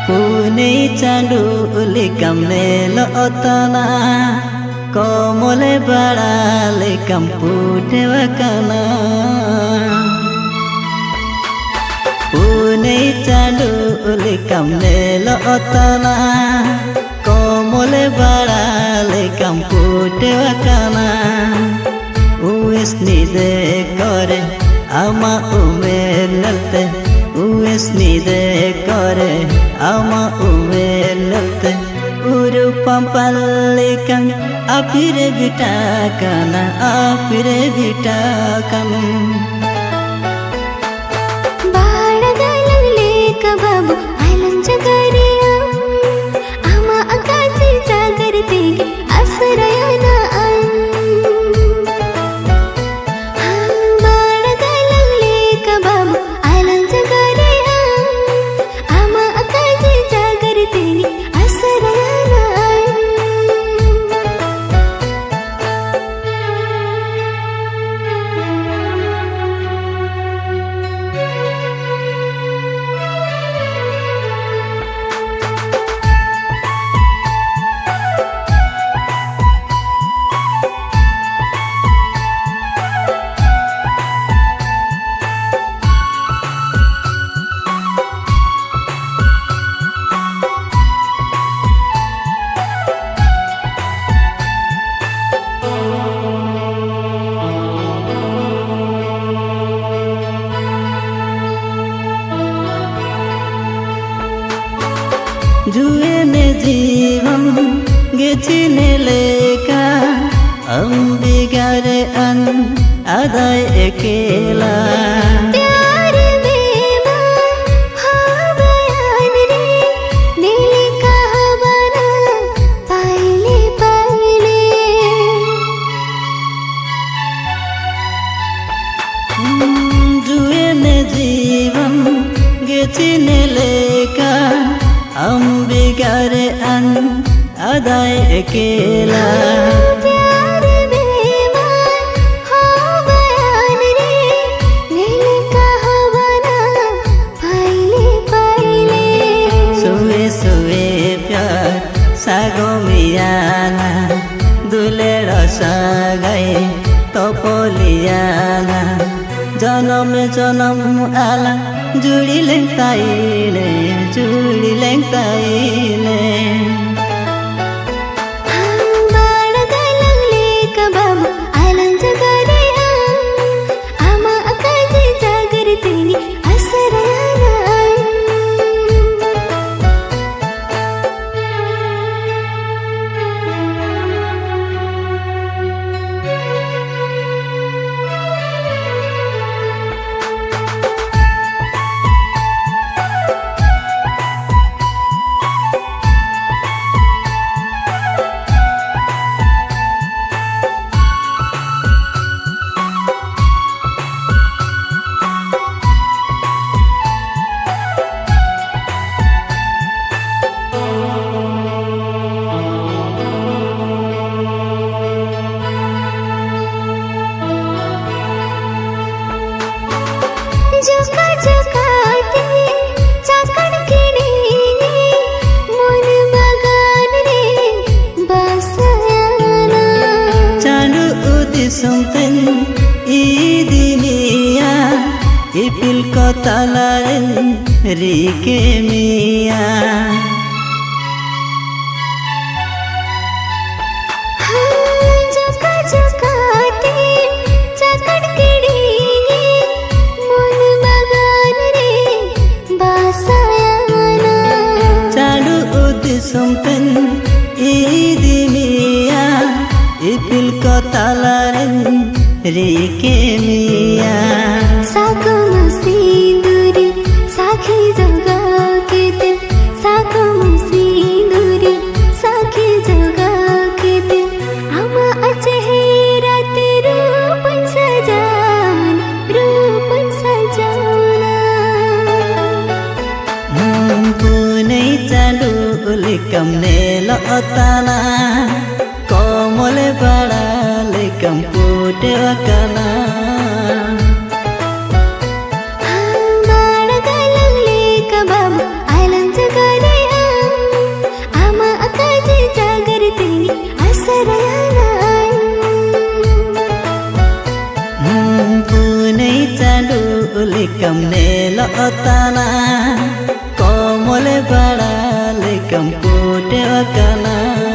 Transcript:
पुनै चाँडो उले कामले लअतना कमले बडाले काम पुटेवा काना पुनै चाँडो उले कामले लअतना कमले बडाले काम पुटेवा काना उस निदे करे आमा उमेर ललते उस निदे करे आमा उमेर ललते उरु पम्पलेकन आपिरे बिटाकना आपिरे बिटाकन बाळगलले कबाबु आलंच गरिया आमा अकाची जागरते असरयाना जुएने जीवन गेचिने लेका बिगारे अन आदाय एकेला प्यार बेमा हवायान रे दिल का हवाना पाइले पाइले जुएने जीवन गेचिने लेका बिगारे अन आदाय एकेला प्यार बेमा हवायान रे दिल का हवाना पाइले पाइले सुवे सुवे प्यार सागो मियाना दुलेर सागाई तपोलियाना जनम जनम आला जुडिलें ताइले जुडिलें ताइले बाळगलले कबाबु आलंच गरिया आमा अकाची जागरते असरयाना जोका जोकाते चाकण किडीने मन बगान रे बसयाना चाँडो उदी सुम्तेन इदिनिया इपिल कतलारे रिके मिया जोका जोकाते चाकण किडीने मन बगान रे बसयाना चाँडो उदी सुम्तेन इदिनिया इपिल कतलारे रिके मिया साको मसीदुरी साखी जगा के दिल साको मसीदुरी साखी जगा के दिल आमा अचेहरा तेरू रूपन सजाना पुनै चाँडो उले कामले लअतना कमले बडाले काम पुटेवा काना बाळगलले कबाबु आलंच गरिया lekam pute wakana